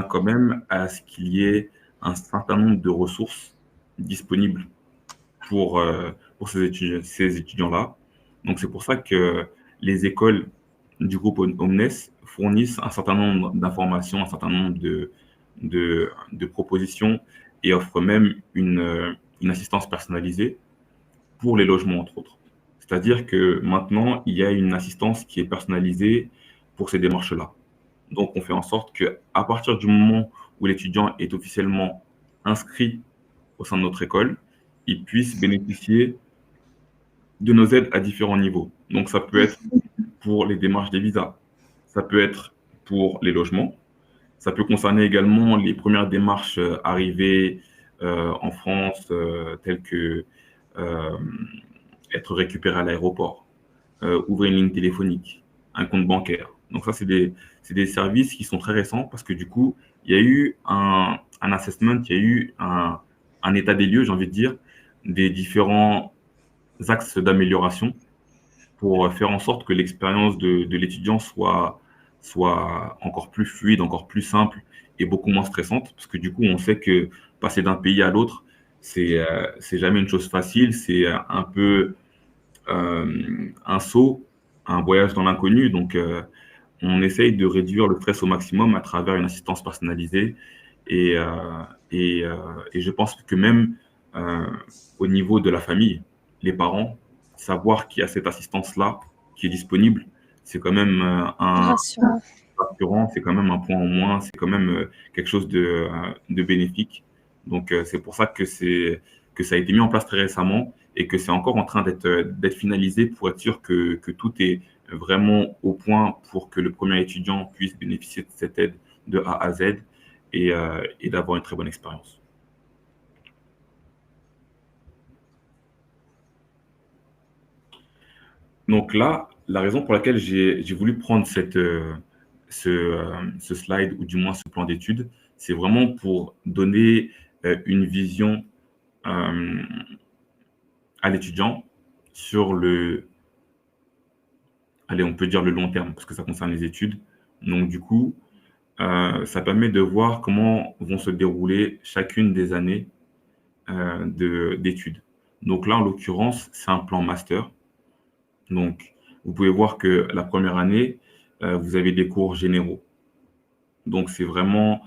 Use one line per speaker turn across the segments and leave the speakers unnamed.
s'astreint quand même à ce qu'il y ait un certain nombre de ressources disponibles pour ces étudiants-là. Donc, c'est pour ça que les écoles du groupe Omnes fournissent un certain nombre d'informations, un certain nombre de propositions et offrent même une assistance personnalisée pour les logements, entre autres. C'est-à-dire que maintenant, il y a une assistance qui est personnalisée pour ces démarches-là. Donc, on fait en sorte qu'à partir du moment où l'étudiant est officiellement inscrit au sein de notre école, il puisse bénéficier de nos aides à différents niveaux. Donc, ça peut être pour les démarches des visas, ça peut être pour les logements, ça peut concerner également les premières démarches arrivées en France, telles que euh, être récupéré à l'aéroport, ouvrir une ligne téléphonique, un compte bancaire. Donc ça, c'est des services qui sont très récents parce que du coup, il y a eu un assessment, il y a eu un état des lieux, j'ai envie de dire, des différents axes d'amélioration pour faire en sorte que l'expérience de l'étudiant soit encore plus fluide, encore plus simple et beaucoup moins stressante. Parce que du coup, on sait que passer d'un pays à l'autre, c'est jamais une chose facile. C'est un peu un saut, un voyage dans l'inconnu. Donc, on essaye de réduire le stress au maximum à travers une assistance personnalisée. Et, euh, et et je pense que même euh, au niveau de la famille, les parents, savoir qu'il y a cette assistance-là qui est disponible, c'est quand même un
Rassurant.
rassurant, c'est quand même un point en moins, c'est quand même quelque chose de bénéfique. Donc, c'est pour ça que ça a été mis en place très récemment et que c'est encore en train d'être finalisé pour être sûr que tout est vraiment au point pour que le premier étudiant puisse bénéficier de cette aide de A à Z et d'avoir une très bonne expérience. Donc là, la raison pour laquelle j'ai voulu prendre ce slide, ou du moins ce plan d'études, c'est vraiment pour donner une vision euh, à l'étudiant sur allez, on peut dire le long terme, parce que ça concerne les études. Donc du coup, ça permet de voir comment vont se dérouler chacune des années d'études. Donc là, en l'occurrence, c'est un plan master. Donc, vous pouvez voir que la première année, vous avez des cours généraux. Donc, c'est vraiment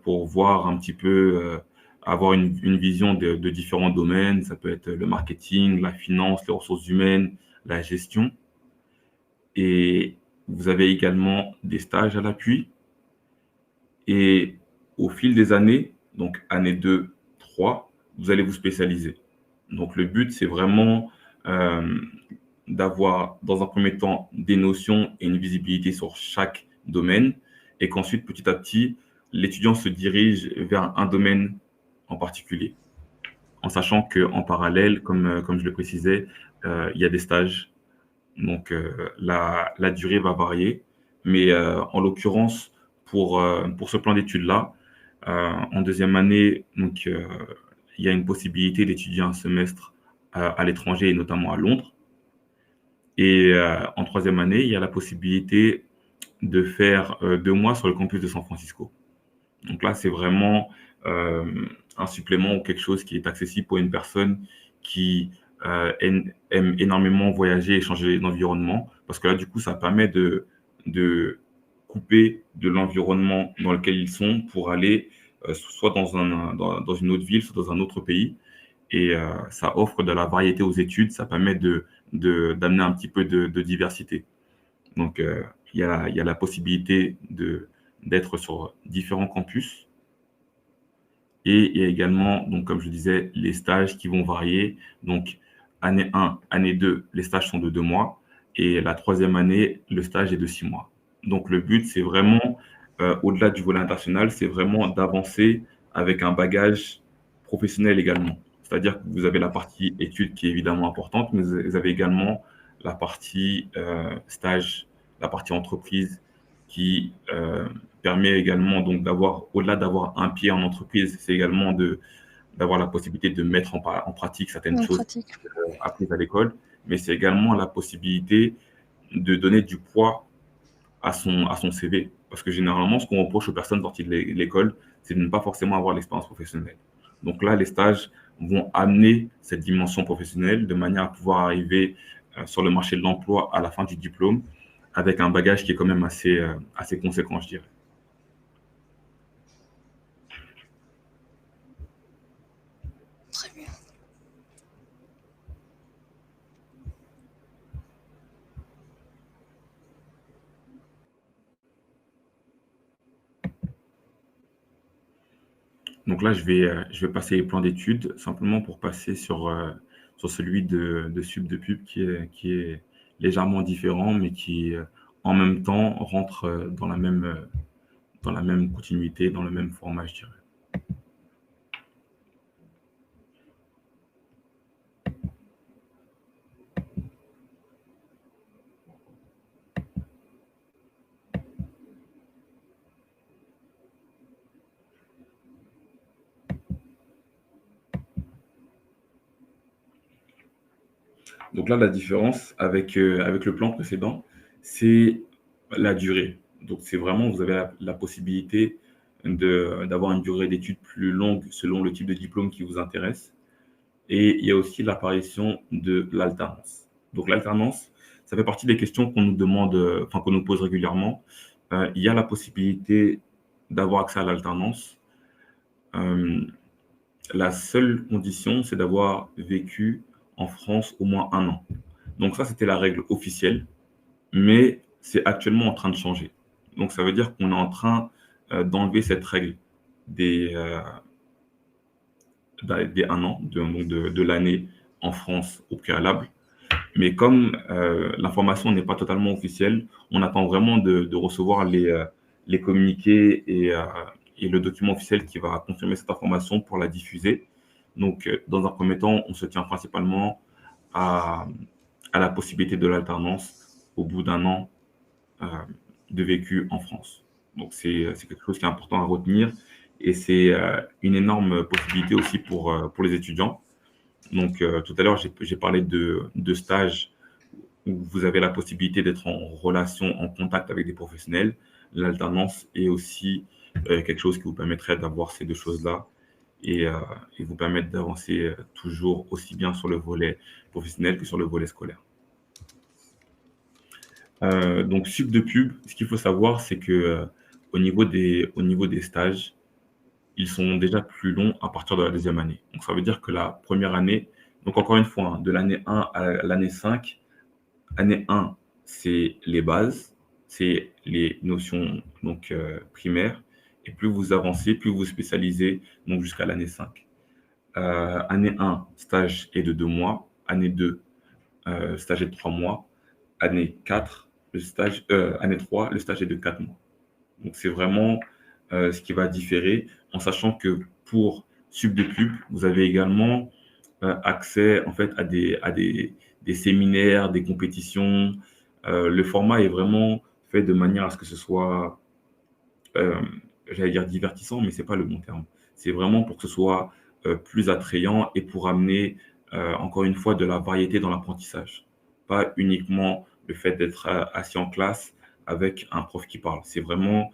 pour voir un petit peu, avoir une vision de différents domaines. Ça peut être le marketing, la finance, les ressources humaines, la gestion. Et vous avez également des stages à l'appui. Et au fil des années, donc année 2, 3, vous allez vous spécialiser. Donc, le but, c'est vraiment euh, d'avoir, dans un premier temps, des notions et une visibilité sur chaque domaine, et qu'ensuite, petit à petit, l'étudiant se dirige vers un domaine en particulier, en sachant qu'en parallèle, comme je le précisais, il y a des stages. Donc, la durée va varier, mais en l'occurrence, pour ce plan d'études-là, en deuxième année, donc, il y a une possibilité d'étudier un semestre à l'étranger, et notamment à Londres. Et en troisième année, il y a la possibilité de faire 2 mois sur le campus de San Francisco. Donc là, c'est vraiment euh, un supplément ou quelque chose qui est accessible pour une personne qui aime énormément voyager et changer d'environnement. Parce que là, du coup, ça permet de couper de l'environnement dans lequel ils sont pour aller soit dans une autre ville, soit dans un autre pays. Et ça offre de la variété aux études, ça permet d'amener un petit peu de diversité. Donc, il y a la possibilité d'être sur différents campus. Et il y a également, donc, comme je disais, les stages qui vont varier. Donc, année 1, année 2, les stages sont de 2 mois. Et la troisième année, le stage est de 6 mois. Donc, le but, c'est vraiment, au-delà du volet international, c'est vraiment d'avancer avec un bagage professionnel également. C'est-à-dire que vous avez la partie études qui est évidemment importante, mais vous avez également la partie stage, la partie entreprise qui permet également donc d'avoir, au-delà d'avoir un pied en entreprise, c'est également d'avoir la possibilité de mettre en pratique certaines
En
choses
pratique.
apprises à l'école, mais c'est également la possibilité de donner du poids à son CV. Parce que généralement, ce qu'on reproche aux personnes sorties de l'école, c'est de ne pas forcément avoir l'expérience professionnelle. Donc là, les stages vont amener cette dimension professionnelle de manière à pouvoir arriver sur le marché de l'emploi à la fin du diplôme avec un bagage qui est quand même assez conséquent, je dirais.
Très bien.
Donc là, je vais passer les plans d'études simplement pour passer sur celui de Sub de Pub qui est légèrement différent, mais qui en même temps rentre dans la même continuité, dans le même format, je dirais. Donc là, la différence avec le plan précédent, c'est la durée. Donc c'est vraiment, vous avez la possibilité d'avoir une durée d'études plus longue selon le type de diplôme qui vous intéresse. Et il y a aussi l'apparition de l'alternance. Donc l'alternance, ça fait partie des questions qu'on nous demande, enfin qu'on nous pose régulièrement. Il y a la possibilité d'avoir accès à l'alternance. Euh, la seule condition, c'est d'avoir vécu en France au moins un an. Donc ça, c'était la règle officielle, mais c'est actuellement en train de changer. Donc ça veut dire qu'on est en train d'enlever cette règle des, euh, des un an, de l'année en France au préalable. Mais comme l'information n'est pas totalement officielle, on attend vraiment de recevoir les communiqués et le document officiel qui va confirmer cette information pour la diffuser. Donc, dans un premier temps, on se tient principalement à, à la possibilité de l'alternance au bout d'un an euh, de vécu en France. Donc, c'est quelque chose qui est important à retenir et c'est une énorme possibilité aussi pour les étudiants. Donc, tout à l'heure, j'ai parlé de stages où vous avez la possibilité d'être en relation, en contact avec des professionnels. L'alternance est aussi quelque chose qui vous permettrait d'avoir ces deux choses-là et, euh, et vous permettre d'avancer toujours aussi bien sur le volet professionnel que sur le volet scolaire. Donc, sup de pub, ce qu'il faut savoir, c'est que au niveau des stages, ils sont déjà plus longs à partir de la deuxième année. Donc, ça veut dire que la première année, donc encore une fois, hein, de l'année 1 à l'année 5, année 1, c'est les bases, c'est les notions donc, primaires. Et plus vous avancez, plus vous spécialisez donc jusqu'à l'année 5. Année 1, stage est de 2 mois. Année 2, stage est de 3 mois. Année 4, année 3, le stage est de 4 mois. Donc c'est vraiment ce qui va différer, en sachant que pour Sub de Pub, vous avez également accès en fait des séminaires, des compétitions. Le format est vraiment fait de manière à ce que ce soit, euh, j'allais dire divertissant, mais c'est pas le bon terme. C'est vraiment pour que ce soit plus attrayant et pour amener encore une fois de la variété dans l'apprentissage. Pas uniquement le fait d'être assis en classe avec un prof qui parle. C'est vraiment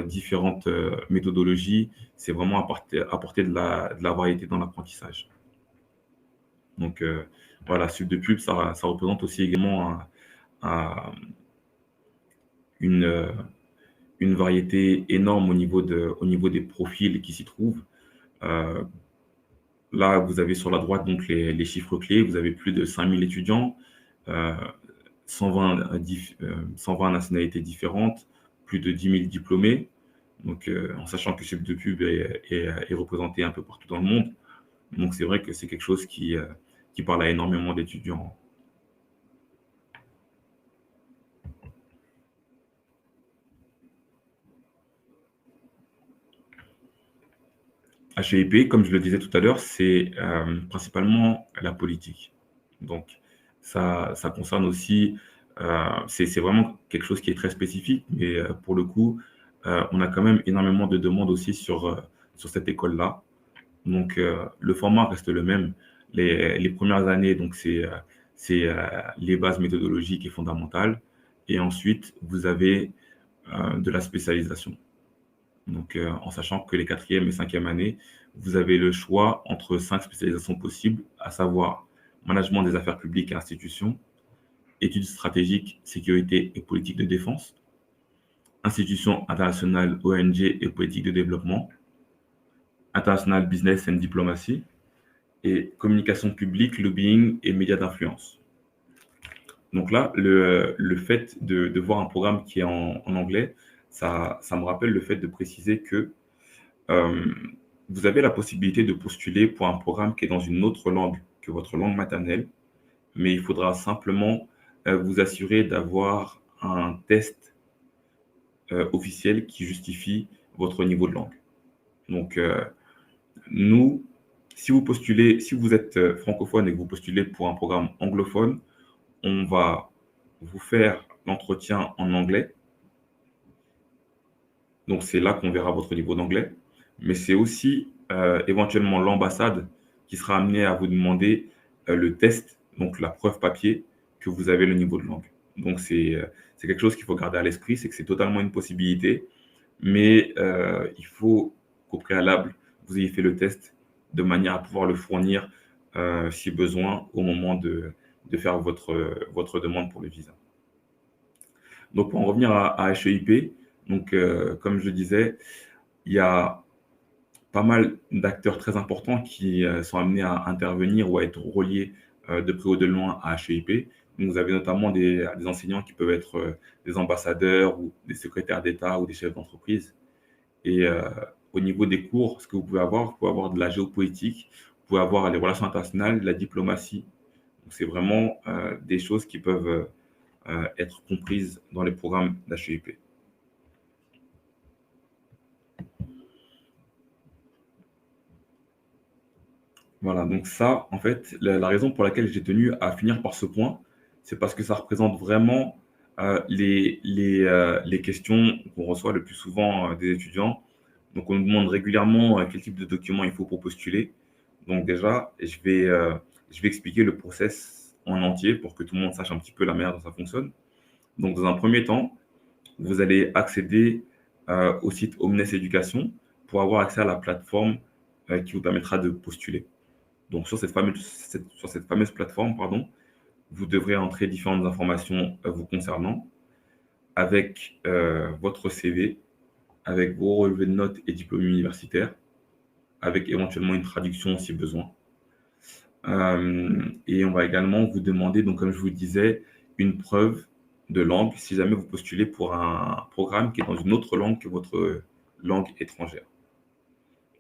différentes méthodologies. C'est vraiment apporter de la variété dans l'apprentissage. Donc voilà, Sub de Pub, ça représente aussi également un- une, euh, une variété énorme au niveau des profils qui s'y trouvent. Euh, Là, vous avez sur la droite donc les chiffres clés. Vous avez plus de 5000 étudiants, euh, 120, 120 nationalités différentes, plus de 10 000 diplômés. Donc, en sachant que Sub de Pub est représenté un peu partout dans le monde. Donc, c'est vrai que c'est quelque chose qui parle à énormément d'étudiants. HEIP, comme je le disais tout à l'heure, c'est principalement la politique. Donc, ça concerne aussi, c'est vraiment quelque chose qui est très spécifique, mais pour le coup, on a quand même énormément de demandes aussi sur cette école-là. Donc, le format reste le même. Les premières années, donc, c'est les bases méthodologiques et fondamentales. Et ensuite, vous avez de la spécialisation. Donc, en sachant que les 4e et 5e années, vous avez le choix entre 5 spécialisations possibles, à savoir management des affaires publiques et institutions, études stratégiques, sécurité et politique de défense, institutions internationales, ONG et politique de développement, international business and diplomacy, et communication publique, lobbying et médias d'influence. Donc là, le fait de voir un programme qui est en anglais, ça me rappelle le fait de préciser que vous avez la possibilité de postuler pour un programme qui est dans une autre langue que votre langue maternelle, mais il faudra simplement vous assurer d'avoir un test officiel qui justifie votre niveau de langue. Donc, nous, si vous êtes francophone et que vous postulez pour un programme anglophone, on va vous faire l'entretien en anglais. Donc, c'est là qu'on verra votre niveau d'anglais. Mais c'est aussi éventuellement l'ambassade qui sera amenée à vous demander le test, donc la preuve papier que vous avez le niveau de langue. Donc, c'est quelque chose qu'il faut garder à l'esprit, c'est que c'est totalement une possibilité, mais il faut qu'au préalable, vous ayez fait le test de manière à pouvoir le fournir si besoin au moment de faire votre demande pour le visa. Donc, pour en revenir à HEIP, donc, comme je disais, il y a pas mal d'acteurs très importants qui sont amenés à intervenir ou à être reliés de près ou de loin à HEIP. Donc, vous avez notamment des enseignants qui peuvent être des ambassadeurs ou des secrétaires d'État ou des chefs d'entreprise. Et au niveau des cours, ce que vous pouvez avoir de la géopolitique, vous pouvez avoir les relations internationales, la diplomatie. Donc, c'est vraiment des choses qui peuvent être comprises dans les programmes d'HEIP. Voilà, donc ça, en fait, la raison pour laquelle j'ai tenu à finir par ce point, c'est parce que ça représente vraiment les questions qu'on reçoit le plus souvent des étudiants. Donc, on nous demande régulièrement quel type de document il faut pour postuler. Donc déjà, je vais expliquer le process en entier pour que tout le monde sache un petit peu la manière dont ça fonctionne. Donc, dans un premier temps, vous allez accéder au site Omnes Éducation pour avoir accès à la plateforme qui vous permettra de postuler. Donc, sur cette fameuse plateforme, pardon, vous devrez entrer différentes informations vous concernant avec votre CV, avec vos relevés de notes et diplômes universitaires, avec éventuellement une traduction si besoin. Et on va également vous demander, donc, comme je vous le disais, une preuve de langue si jamais vous postulez pour un programme qui est dans une autre langue que votre langue étrangère.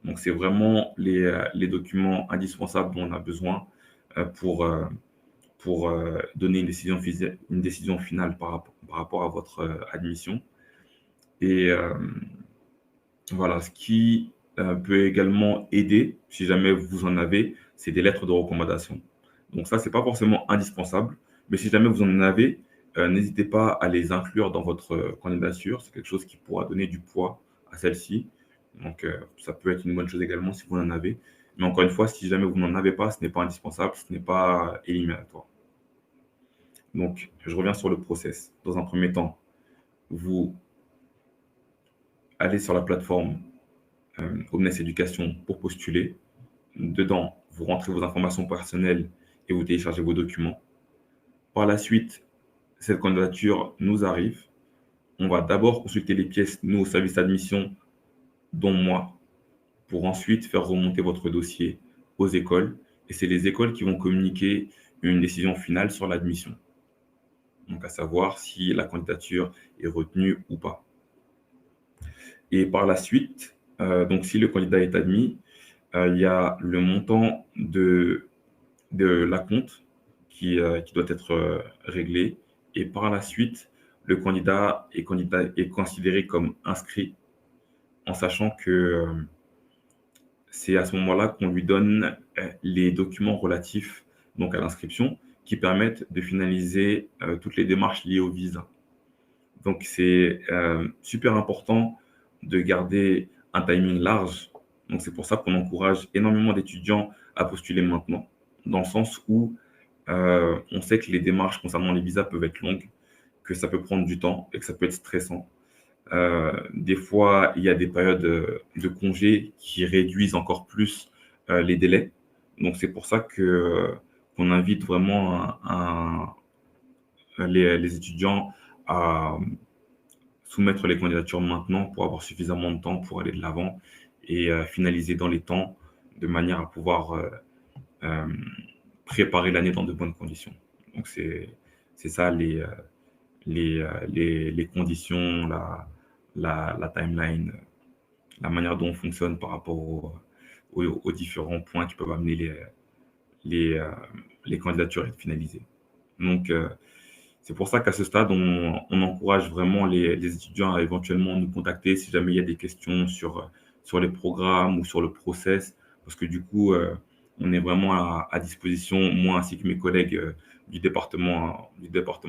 Donc, c'est vraiment les documents indispensables dont on a besoin pour donner une décision finale par rapport à votre admission. Et voilà, ce qui peut également aider, si jamais vous en avez, c'est des lettres de recommandation. Donc ça, c'est pas forcément indispensable, mais si jamais vous en avez, n'hésitez pas à les inclure dans votre candidature. C'est quelque chose qui pourra donner du poids à celle-ci. Donc ça peut être une bonne chose également si vous en avez. Mais encore une fois, si jamais vous n'en avez pas, ce n'est pas indispensable, ce n'est pas éliminatoire. Donc, je reviens sur le process. Dans un premier temps, vous allez sur la plateforme Omnes Éducation pour postuler. Dedans, vous rentrez vos informations personnelles et vous téléchargez vos documents. Par la suite, cette candidature nous arrive. On va d'abord consulter les pièces, nous, au service d'admission, dont moi, pour ensuite faire remonter votre dossier aux écoles. Et c'est les écoles qui vont communiquer une décision finale sur l'admission. Donc, à savoir si la candidature est retenue ou pas. Et par la suite, donc si le candidat est admis, il y a le montant de l'acompte qui doit être réglé. Et par la suite, le candidat est considéré comme inscrit, en sachant que c'est à ce moment-là qu'on lui donne les documents relatifs donc à l'inscription qui permettent de finaliser toutes les démarches liées au visa. Donc, c'est super important de garder un timing large. Donc, c'est pour ça qu'on encourage énormément d'étudiants à postuler maintenant, dans le sens où on sait que les démarches concernant les visas peuvent être longues, que ça peut prendre du temps et que ça peut être stressant. Des fois, il y a des périodes de congés qui réduisent encore plus les délais. Donc, c'est pour ça qu'on invite vraiment les étudiants à soumettre les candidatures maintenant pour avoir suffisamment de temps pour aller de l'avant et finaliser dans les temps de manière à pouvoir euh, préparer l'année dans de bonnes conditions. Donc, c'est ça les conditions, la timeline, la manière dont on fonctionne par rapport aux différents points qui peuvent amener les, euh, les candidatures à être finalisées. Donc, c'est pour ça qu'à ce stade, on encourage vraiment les étudiants à éventuellement nous contacter si jamais il y a des questions sur les programmes ou sur le process, parce que du coup, on est vraiment à disposition, moi ainsi que mes collègues du département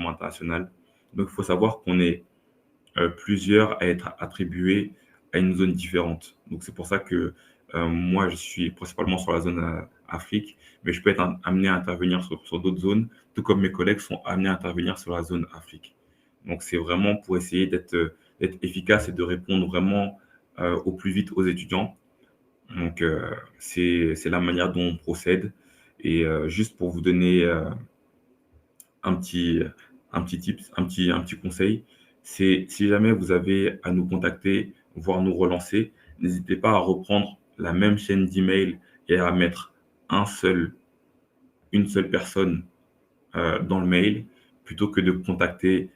international. Donc, il faut savoir qu'on est plusieurs à être attribués à une zone différente. Donc, c'est pour ça que moi, je suis principalement sur la zone Afrique, mais je peux être amené à intervenir sur d'autres zones, tout comme mes collègues sont amenés à intervenir sur la zone Afrique. Donc, c'est vraiment pour essayer d'être efficace et de répondre vraiment au plus vite aux étudiants. Donc, c'est la manière dont on procède. Et juste pour vous donner un petit, un petit tips, un petit conseil, c'est si jamais vous avez à nous contacter, voire nous relancer, n'hésitez pas à reprendre la même chaîne d'email et à mettre un seul, une seule personne dans le mail plutôt que de contacter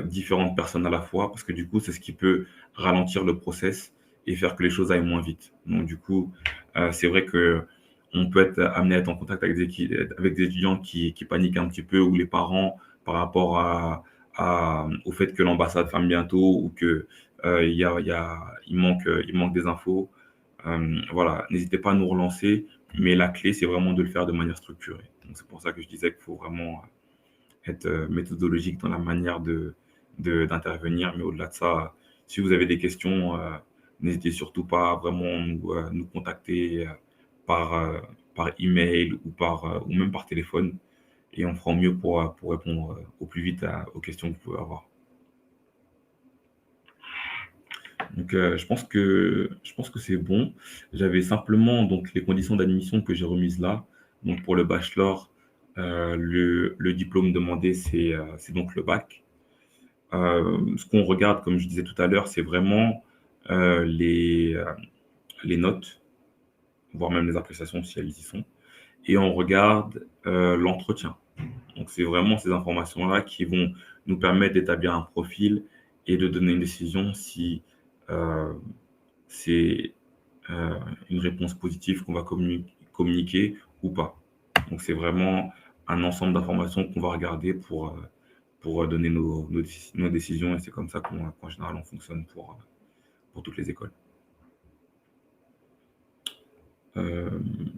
différentes personnes à la fois, parce que du coup, c'est ce qui peut ralentir le process et faire que les choses aillent moins vite. Donc, du coup, c'est vrai que on peut être amené à être en contact avec des étudiants qui paniquent un petit peu ou les parents par rapport au fait que l'ambassade ferme bientôt ou que il manque des infos. Voilà, n'hésitez pas à nous relancer, mais la clé, c'est vraiment de le faire de manière structurée. Donc, c'est pour ça que je disais qu'il faut vraiment être méthodologique dans la manière d'intervenir. Mais au-delà de ça, si vous avez des questions, n'hésitez surtout pas à vraiment nous contacter par, euh, par email ou même par téléphone. Et on fera au mieux pour répondre au plus vite aux questions que vous pouvez avoir. Donc, je pense que c'est bon. J'avais simplement donc les conditions d'admission que j'ai remises là. Donc, pour le bachelor, le diplôme demandé, c'est donc le bac. Ce qu'on regarde, comme je disais tout à l'heure, c'est vraiment les notes, voire même les appréciations si elles y sont. Et on regarde l'entretien. Donc, c'est vraiment ces informations-là qui vont nous permettre d'établir un profil et de donner une décision si euh, c'est une réponse positive qu'on va communiquer ou pas. Donc, c'est vraiment un ensemble d'informations qu'on va regarder pour donner nos décisions et c'est comme ça qu'en général on fonctionne pour toutes les écoles. Euh,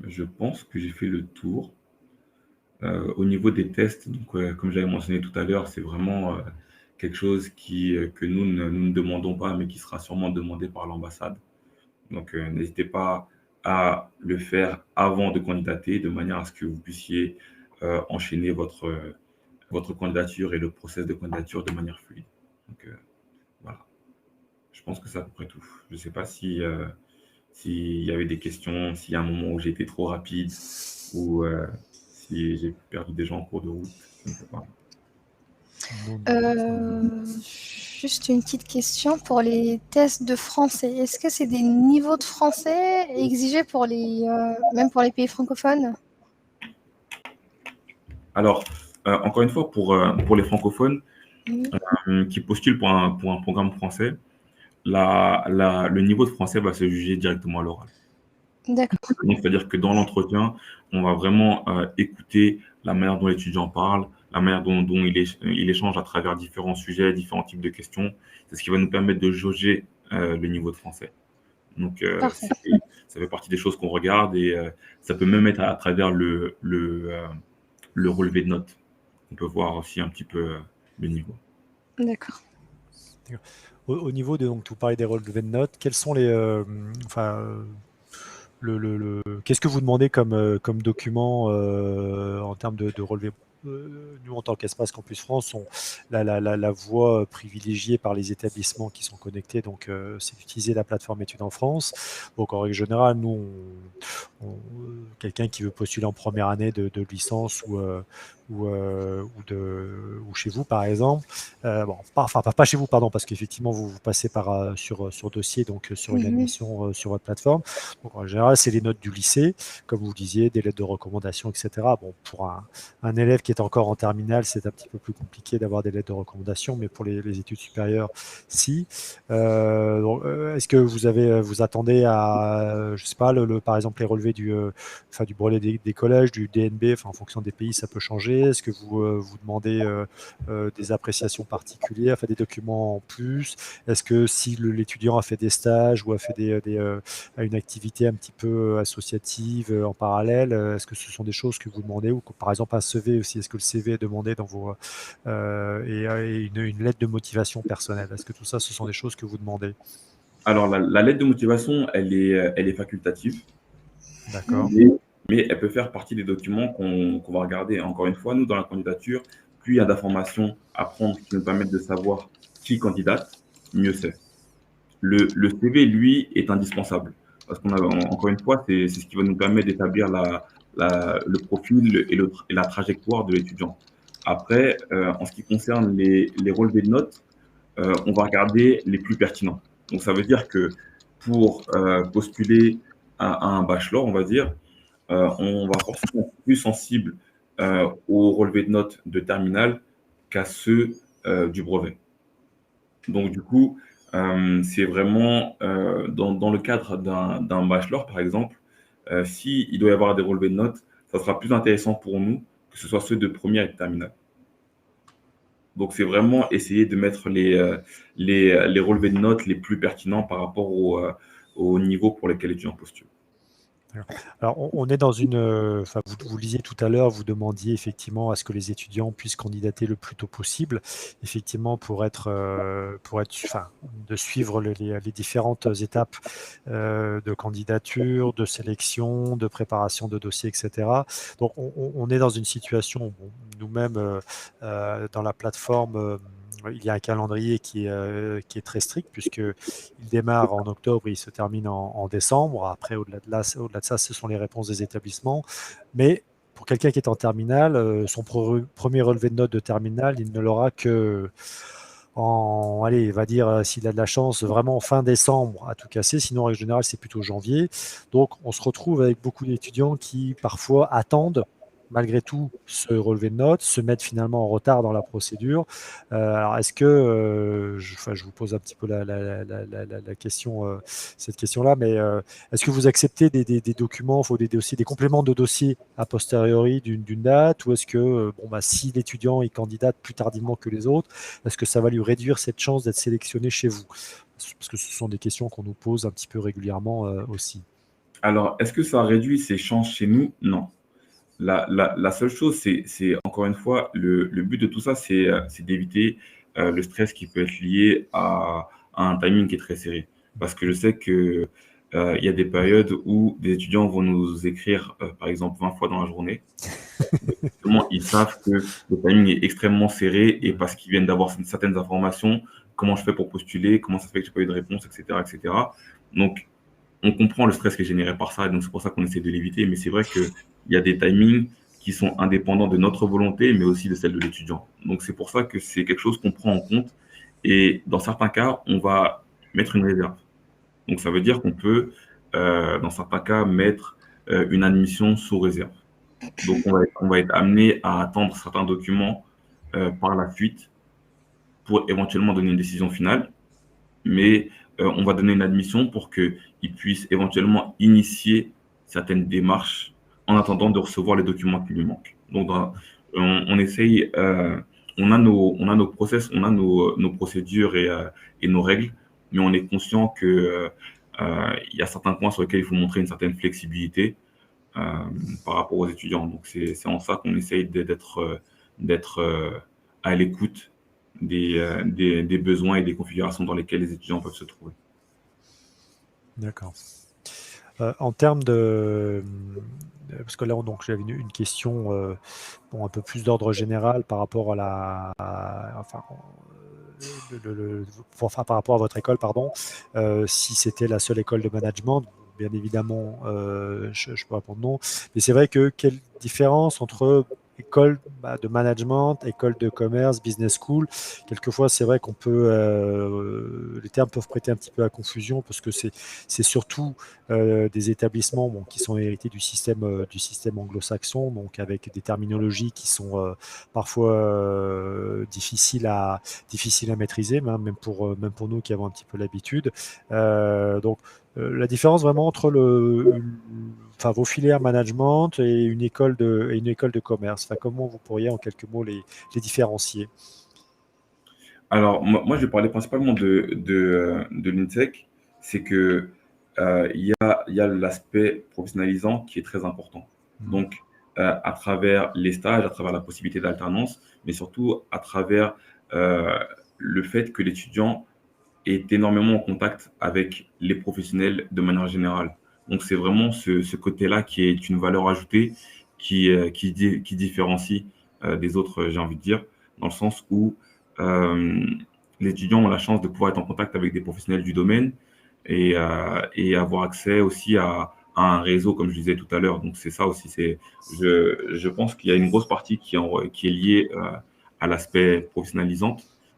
je pense que j'ai fait le tour. Au niveau des tests, donc, comme j'avais mentionné tout à l'heure, c'est vraiment quelque chose que nous ne demandons pas, mais qui sera sûrement demandé par l'ambassade. Donc, n'hésitez pas à le faire avant de candidater, de manière à ce que vous puissiez enchaîner votre candidature et le process de candidature de manière fluide. Donc, voilà. Je pense que c'est à peu près tout. Je ne sais pas s'il y avait des questions, s'il y a un moment où j'ai été trop rapide ou si j'ai perdu des gens en cours de route. Je ne sais pas.
Non,
Juste une petite question pour les tests de français. Est-ce que c'est des niveaux de français exigés pour même pour les pays francophones?
Alors, encore une fois, pour les francophones
Mhm.
qui postulent pour un programme français, le niveau de français va se juger directement à l'oral.
D'accord.
Donc, c'est-à-dire que dans l'entretien, on va vraiment écouter la manière dont l'étudiant parle, la manière dont il échange à travers différents sujets, différents types de questions. C'est ce qui va nous permettre de jauger le niveau de français. Donc,
Parfait.
ça fait partie des choses qu'on regarde et ça peut même être à travers le relevé de notes. On peut voir aussi un petit peu le niveau.
D'accord.
Au niveau donc, tu parlais des relevés de notes, quels sont qu'est-ce que vous demandez comme document en termes de relevé? nous, en tant qu'Espace Campus France, la voie privilégiée par les établissements qui sont connectés, donc c'est d'utiliser la plateforme Études en France. Donc en règle générale, nous, quelqu'un qui veut postuler en première année de licence ou chez vous, par exemple, bon, pas chez vous, pardon, parce qu'effectivement, vous passez sur dossier, donc sur une
Mhm.
admission sur votre plateforme. Donc en général, c'est les notes du lycée, comme vous disiez, des lettres de recommandation, etc. Bon, pour un élève qui est encore en terminale, c'est un petit peu plus compliqué d'avoir des lettres de recommandation, mais pour les études supérieures, si. Est-ce que vous attendez à, je sais pas, par exemple, les relevés du brevet des collèges, du DNB, en fonction des pays, ça peut changer. Est-ce que vous demandez des appréciations particulières, des documents en plus? Est-ce que si l'étudiant a fait des stages ou a fait une activité un petit peu associative en parallèle, est-ce que ce sont des choses que vous demandez, ou par exemple un CV aussi, est-ce que le CV est demandé dans et une lettre de motivation personnelle? Est-ce que tout ça, ce sont des choses que vous demandez?
Alors, la lettre de motivation, elle est facultative,
D'accord.
mais, mais elle peut faire partie des documents qu'on va regarder. Encore une fois, nous, dans la candidature, plus il y a d'informations à prendre qui nous permettent de savoir qui candidate, mieux c'est. Le CV, lui, est indispensable. Parce encore une fois, c'est ce qui va nous permettre d'établir le profil et la trajectoire de l'étudiant. Après, en ce qui concerne les relevés de notes, on va regarder les plus pertinents. Donc, ça veut dire que pour postuler à un bachelor, on va dire, on va forcément être plus sensible aux relevés de notes de terminale qu'à ceux du brevet. Donc, du coup, c'est vraiment dans le cadre d'un bachelor, par exemple, s'il doit y avoir des relevés de notes, ça sera plus intéressant pour nous que ce soit ceux de première et de terminale. Donc, c'est vraiment essayer de mettre les relevés de notes les plus pertinents par rapport au niveau pour lequel l'étudiant postule.
Alors, on est dans vous le disiez tout à l'heure, vous demandiez effectivement à ce que les étudiants puissent candidater le plus tôt possible, effectivement de suivre les différentes étapes de candidature, de sélection, de préparation de dossiers, etc. Donc, on est dans une situation, bon, nous-mêmes, dans la plateforme, il y a un calendrier qui est très strict, puisqu'il démarre en octobre et il se termine en décembre. Après, au-delà de ça, ce sont les réponses des établissements. Mais pour quelqu'un qui est en terminale, son premier relevé de notes de terminale, il ne l'aura que allez, va dire, s'il a de la chance, vraiment fin décembre à tout casser. Sinon, en règle générale, c'est plutôt janvier. Donc, on se retrouve avec beaucoup d'étudiants qui, parfois, attendent malgré tout ce relevé de notes, se mettre finalement en retard dans la procédure. Alors, est-ce que, je vous pose un petit peu la question, cette question-là, mais est-ce que vous acceptez des documents, des dossiers, des compléments de dossier a posteriori d'une date, ou est-ce que, si l'étudiant il candidate plus tardivement que les autres, est-ce que ça va lui réduire cette chance d'être sélectionné chez vous? Parce que ce sont des questions qu'on nous pose un petit peu régulièrement aussi.
Alors, est-ce que ça réduit ses chances chez nous? Non. La seule chose, c'est encore une fois, le but de tout ça, c'est d'éviter le stress qui peut être lié à un timing qui est très serré. Parce que je sais que il y a des périodes où des étudiants vont nous écrire, par exemple, 20 fois dans la journée. Justement, ils savent que le timing est extrêmement serré et parce qu'ils viennent d'avoir certaines informations, comment je fais pour postuler, comment ça se fait que j'ai pas eu de réponse, etc., etc. Donc, on comprend le stress qui est généré par ça, et donc c'est pour ça qu'on essaie de l'éviter. Mais c'est vrai qu'il y a des timings qui sont indépendants de notre volonté, mais aussi de celle de l'étudiant. Donc c'est pour ça que c'est quelque chose qu'on prend en compte. Et dans certains cas, on va mettre une réserve. Donc ça veut dire qu'on peut, dans certains cas, mettre une admission sous réserve. Donc on va être amené à attendre certains documents par la suite pour éventuellement donner une décision finale. Mais on va donner une admission pour qu'ils puissent éventuellement initier certaines démarches en attendant de recevoir les documents qui lui manquent. Donc, on essaye, on a nos process, on a nos procédures et nos règles, mais on est conscient que il y a certains points sur lesquels il faut montrer une certaine flexibilité euh, par rapport aux étudiants. Donc, c'est en ça qu'on essaye d'être à l'écoute des besoins et des configurations dans lesquelles les étudiants peuvent se trouver.
D'accord. En termes de... Parce que là, donc, j'avais une question un peu plus d'ordre général par rapport à enfin, par rapport à votre école, pardon. Si c'était la seule école de management, bien évidemment, je peux répondre non. Mais c'est vrai que quelle différence entre école de management, école de commerce, business school. Quelquefois, c'est vrai qu'on peut, les termes peuvent prêter un petit peu à confusion parce que c'est surtout des établissements qui sont hérités du système anglo-saxon, donc avec des terminologies qui sont parfois difficiles à maîtriser, même pour nous qui avons un petit peu l'habitude. Donc, la différence vraiment entre enfin, vos filières management et une école de commerce, enfin, comment vous pourriez en quelques mots les différencier?
Alors, moi, je vais parler principalement de l'INSEC. C'est que il y a l'aspect professionnalisant qui est très important.
Mhm.
Donc, à travers les stages, à travers la possibilité d'alternance, mais surtout à travers euh, le fait que l'étudiant est énormément en contact avec les professionnels de manière générale. Donc, c'est vraiment ce côté-là qui est une valeur ajoutée qui différencie des autres, j'ai envie de dire, dans le sens où euh, les étudiants ont la chance de pouvoir être en contact avec des professionnels du domaine et avoir accès aussi à un réseau, comme je disais tout à l'heure. Donc, c'est ça aussi. Je pense qu'il y a une grosse partie qui est liée à l'aspect professionnalisant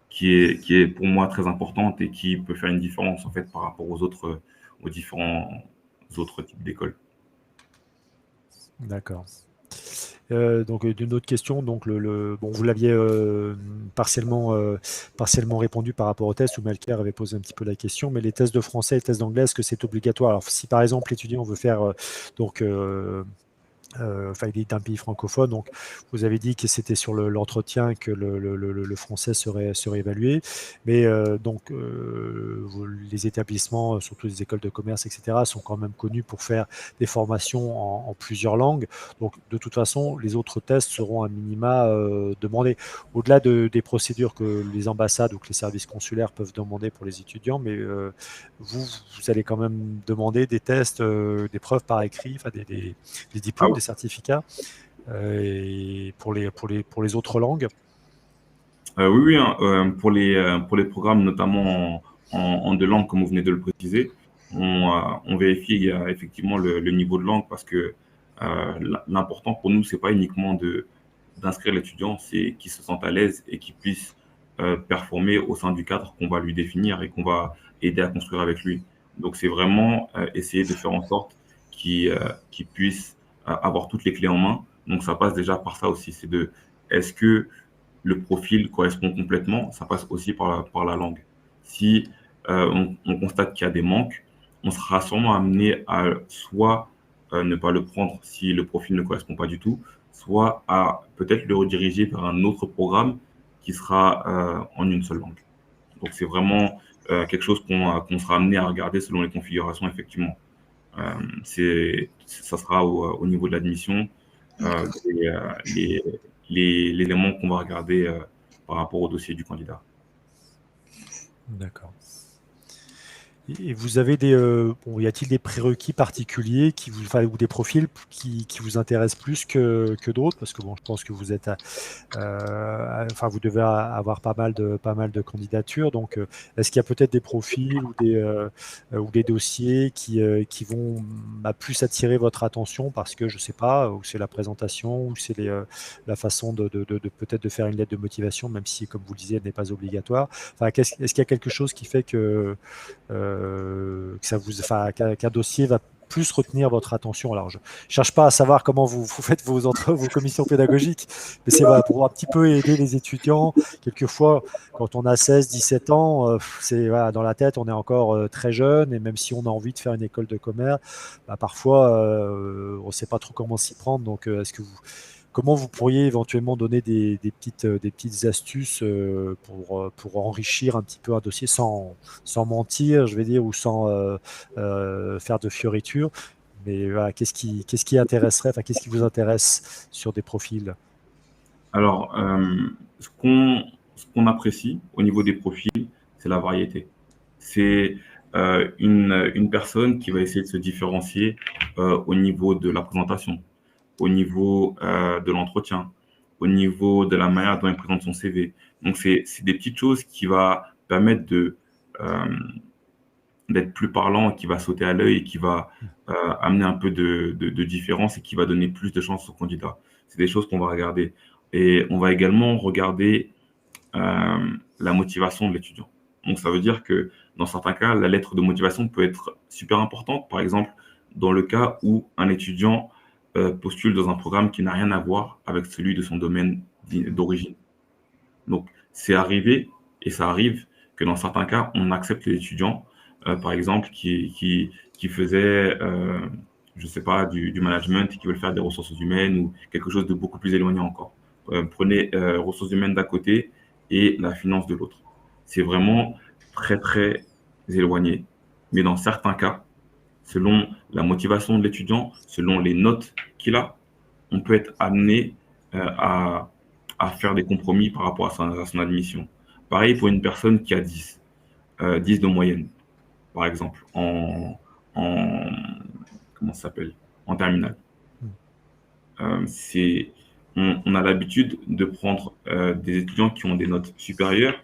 qui est pour moi très importante et qui peut faire une différence en fait par rapport aux différents autres types d'écoles.
D'accord. Donc, d'une autre question, donc bon, vous l'aviez partiellement répondu par rapport au test, où Melchior avait posé un petit peu la question, mais les tests de français et les tests d'anglais, est-ce que c'est obligatoire? Alors, si par exemple l'étudiant veut faire donc enfin, il est d'un pays francophone, donc vous avez dit que c'était sur l'entretien que le français serait évalué, mais donc les établissements, surtout les écoles de commerce, etc., sont quand même connus pour faire des formations en plusieurs langues. Donc de toute façon, les autres tests seront à minima demandés. Au-delà des procédures que les ambassades ou que les services consulaires peuvent demander pour les étudiants, mais vous allez quand même demander des tests, des preuves par écrit, enfin des
Ah
diplômes,
ouais.
des certificats, et pour les autres langues.
Oui, oui, hein, pour les programmes, notamment en deux langues, comme vous venez de le préciser, on vérifie effectivement le niveau de langue parce que l'important pour nous, c'est pas uniquement d'inscrire l'étudiant, c'est qu'il se sente à l'aise et qu'il puisse performer au sein du cadre qu'on va lui définir et qu'on va aider à construire avec lui. Donc, c'est vraiment essayer de faire en sorte qu'il puisse avoir toutes les clés en main. Donc, ça passe déjà par ça aussi, est-ce que le profil correspond complètement, ça passe aussi par la langue. Si on constate qu'il y a des manques, on sera sûrement amené à soit ne pas le prendre si le profil ne correspond pas du tout, soit à peut-être le rediriger vers un autre programme qui sera en une seule langue. Donc c'est vraiment quelque chose qu'on sera amené à regarder selon les configurations, effectivement. Ça sera au niveau de l'admission,
D'accord.
les, les éléments qu'on va regarder par rapport au dossier du candidat.
D'accord. Et vous avez bon, y a-t-il des prérequis particuliers enfin, ou des profils qui vous intéressent plus que d'autres? Parce que bon, je pense que vous êtes enfin, vous devez avoir pas mal de candidatures. Donc, est-ce qu'il y a peut-être des profils ou des dossiers qui vont plus attirer votre attention parce que, je sais pas, ou c'est la présentation, ou c'est la façon de peut-être de faire une lettre de motivation, même si, comme vous le disiez, elle n'est pas obligatoire. Enfin, est-ce qu'il y a quelque chose qui fait que enfin, qu'un dossier va plus retenir votre attention? Alors, je cherche pas à savoir comment vous faites vos commissions pédagogiques, mais c'est voilà, pour un petit peu aider les étudiants. Quelquefois, quand on a 16, 17 ans, c'est voilà, dans la tête, on est encore très jeune, et même si on a envie de faire une école de commerce, parfois, on ne sait pas trop comment s'y prendre. Donc, comment vous pourriez éventuellement donner des petites astuces pour enrichir un petit peu un dossier sans mentir, je vais dire, ou sans faire de fioritures. Mais voilà, qu'est-ce qui intéresserait, enfin, qu'est-ce qui vous intéresse sur des profils?
Alors, ce qu'on apprécie au niveau des profils, c'est la variété. C'est une personne qui va essayer de se différencier au niveau de la présentation, au niveau de l'entretien, au niveau de la manière dont il présente son CV. Donc, c'est des petites choses qui vont permettre euh, d'être plus parlant, qui va sauter à l'œil et qui va amener un peu de différence et qui va donner plus de chance au candidat. C'est des choses qu'on va regarder. Et on va également regarder la motivation de l'étudiant. Donc, ça veut dire que dans certains cas, la lettre de motivation peut être super importante. Par exemple, dans le cas où un étudiant postule dans un programme qui n'a rien à voir avec celui de son domaine d'origine. Donc, c'est arrivé et ça arrive que dans certains cas, on accepte les étudiants, par exemple, qui faisaient, je ne sais pas, du management et qui veulent faire des ressources humaines ou quelque chose de beaucoup plus éloigné encore. Prenez ressources humaines d'un côté et la finance de l'autre. C'est vraiment très, très éloigné. Mais dans certains cas, selon la motivation de l'étudiant, selon les notes qu'il a, on peut être amené à faire des compromis par rapport à son admission. Pareil pour une personne qui a 10 de moyenne, par exemple, en comment ça s'appelle, en terminale. C'est, on a l'habitude de prendre des étudiants qui ont des notes supérieures,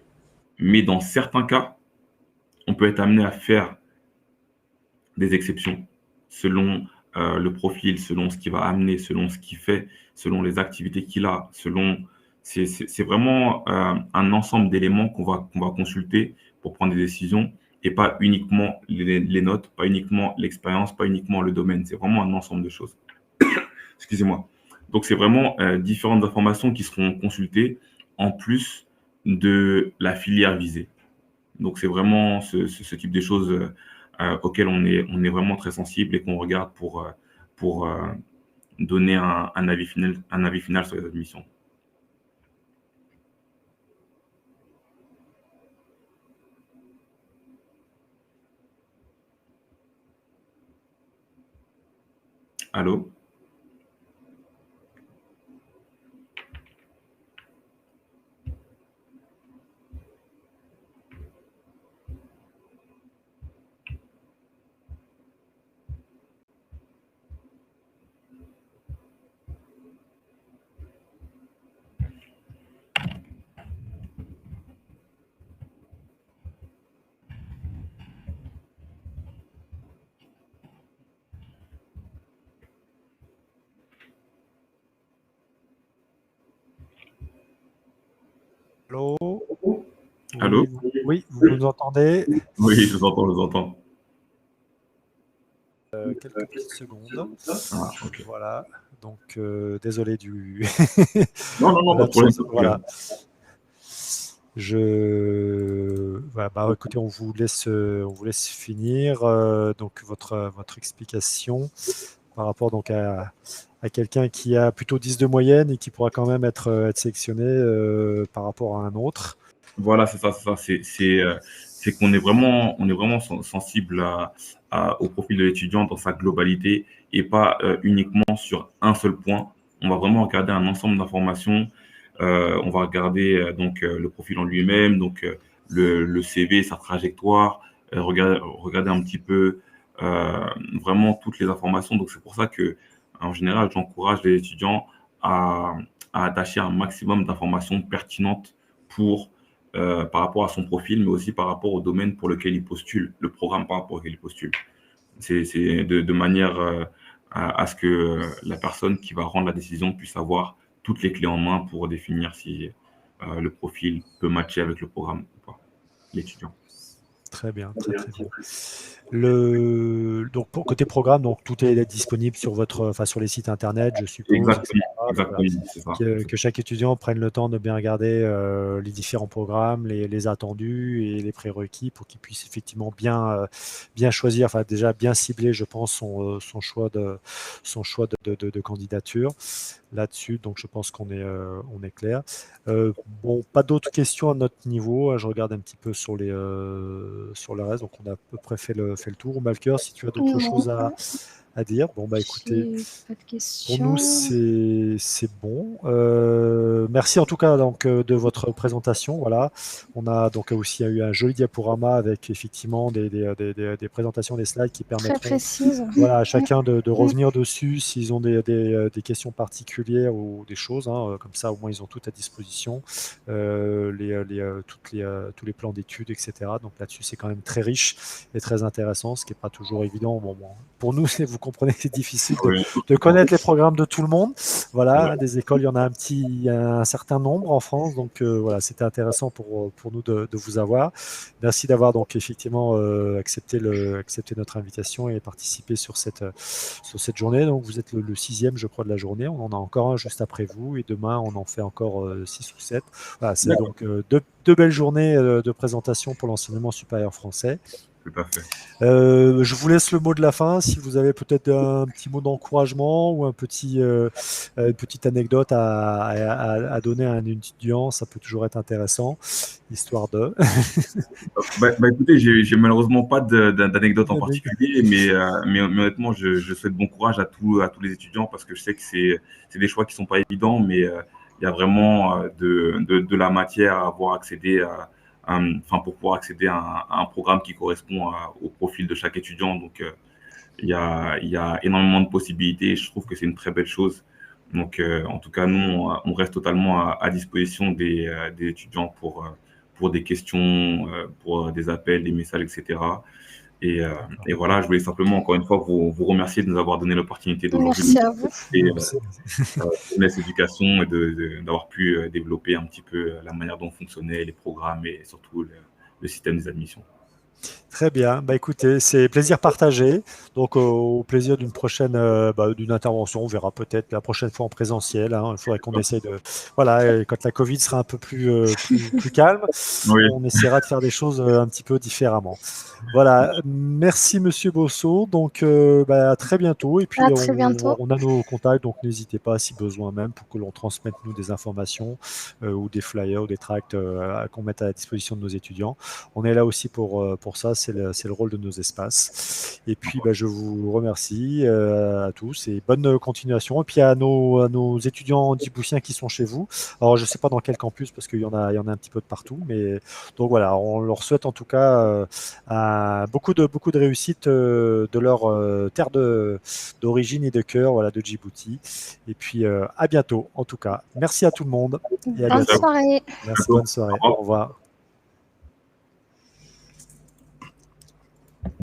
mais dans certains cas, on peut être amené à faire des exceptions selon le profil, selon ce qu'il va amener, selon ce qu'il fait, selon les activités qu'il a, selon... C'est vraiment un ensemble d'éléments qu'on va consulter pour prendre des décisions et pas uniquement les notes, pas uniquement l'expérience, pas uniquement le domaine. C'est vraiment un ensemble de choses. Excusez-moi. Donc, c'est vraiment différentes informations qui seront consultées en plus de la filière visée. Donc, c'est vraiment ce type de choses auxquelles on est vraiment très sensible et qu'on regarde pour donner un avis final sur les admissions. Allô?
Allô?
Allô?
Oui, vous nous entendez?
Oui, je vous entends, je vous entends.
Quelques petites secondes.
Ah, ok.
Voilà. Donc, désolé du.
Non, non, non, pas de problème, pas de
Voilà.
problème.
Bah, écoutez, on vous laisse finir donc votre explication par rapport donc à quelqu'un qui a plutôt 10 de moyenne et qui pourra quand même être sélectionné par rapport à un autre.
Voilà, c'est ça, c'est ça. C'est qu'on est on est vraiment sensible au profil de l'étudiant dans sa globalité et pas uniquement sur un seul point. On va vraiment regarder un ensemble d'informations. On va regarder donc le profil en lui-même, donc le CV, sa trajectoire, regarder un petit peu vraiment toutes les informations. Donc c'est pour ça que en général, j'encourage les étudiants à, à attacher un maximum d'informations pertinentes pour par rapport à son profil, mais aussi par rapport au domaine pour lequel il postule, le programme par rapport auquel il postule. C'est de manière à ce que la personne qui va rendre la décision puisse avoir toutes les clés en main pour définir si le profil peut matcher avec le programme ou pas, l'étudiant.
Très bien, très très bien. Donc pour côté programme, donc tout est disponible sur sur les sites internet, je suppose.
Exactement,
Voilà.
exactement, c'est ça.
Que chaque étudiant prenne le temps de bien regarder les différents programmes, les attendus et les prérequis pour qu'il puisse effectivement bien choisir, enfin déjà bien cibler, je pense, son choix de candidature là-dessus. Donc je pense qu'on est clair. Bon, pas d'autres questions à notre niveau. Je regarde un petit peu sur le reste. Donc on a à peu près fait le tour. Malker, si tu as d'autres
Non.
choses à à dire. Bon, bah écoutez,
J'ai pas de
pour
questions.
nous, c'est bon. Merci en tout cas donc, de votre présentation. Voilà. On a donc aussi eu un joli diaporama avec effectivement des présentations, des slides qui
Très
permettront
précise.
voilà, à chacun de revenir dessus s'ils ont des questions particulières ou des choses. Hein, comme ça, au moins, ils ont tout à disposition, tous les plans d'études, etc. Donc là-dessus, c'est quand même très riche et très intéressant, ce qui n'est pas toujours évident. Bon, pour nous, vous comprenez que c'est difficile
Oui,
de connaître les programmes de tout le monde. Voilà,
ouais.
des écoles, il y en a un certain nombre en France. Donc voilà, c'était intéressant pour nous de vous avoir. Merci d'avoir donc effectivement accepté notre invitation et participé sur cette journée. Donc vous êtes le 6e, je crois, de la journée. On en a encore un juste après vous et demain on en fait encore 6 ou 7. Voilà, c'est
D'accord,
donc deux belles journées de présentation pour l'enseignement supérieur français.
tout à fait.
Je vous laisse le mot de la fin. Si vous avez peut-être un petit mot d'encouragement ou une petite anecdote à donner à un étudiant, ça peut toujours être intéressant, histoire de.
Écoutez, j'ai malheureusement pas d'anecdote en particulier, mais honnêtement, je souhaite bon courage à tous les étudiants parce que je sais que c'est des choix qui sont pas évidents, mais il y a vraiment de la matière à avoir accédé enfin, pour pouvoir accéder à un programme qui correspond au profil de chaque étudiant. Donc, il y a énormément de possibilités et je trouve que c'est une très belle chose. Donc, en tout cas, nous, on reste totalement à disposition des étudiants pour des questions, pour des appels, des messages, etc. Et, euh, et voilà, je voulais simplement, encore une fois, vous remercier de nous avoir donné l'opportunité d'aujourd'hui
Merci à vous.
et
Merci.
Jeunesse Éducation et d'avoir pu développer un petit peu la manière dont fonctionnaient les programmes et surtout le système des admissions.
Très bien. Bah, écoutez, c'est plaisir partagé. Donc, au plaisir d'une prochaine d'une intervention. On verra peut-être la prochaine fois en présentiel. Hein. Il faudrait qu'on essaye de. Voilà, et quand la Covid sera un peu plus calme,
Oui,
on essaiera de faire des choses un petit peu différemment. Voilà. Merci, Monsieur Bosso. Donc, à très bientôt. Et puis,
À très bientôt.
on a nos contacts. Donc, n'hésitez pas, si besoin même, pour que l'on transmette nous des informations ou des flyers ou des tracts qu'on mette à la disposition de nos étudiants. On est là aussi pour ça, c'est le rôle de nos espaces. Et puis, je vous remercie à tous et bonne continuation. Et puis à nos étudiants djiboutiens qui sont chez vous. Alors, je ne sais pas dans quel campus, parce qu'il y en a un petit peu de partout. Mais donc voilà, on leur souhaite en tout cas beaucoup de réussite de leur terre d'origine et de cœur, voilà, de Djibouti. Et puis à bientôt, en tout cas. Merci à tout le monde et à
Bonne
bientôt.
soirée.
Merci, bonne soirée. Au revoir.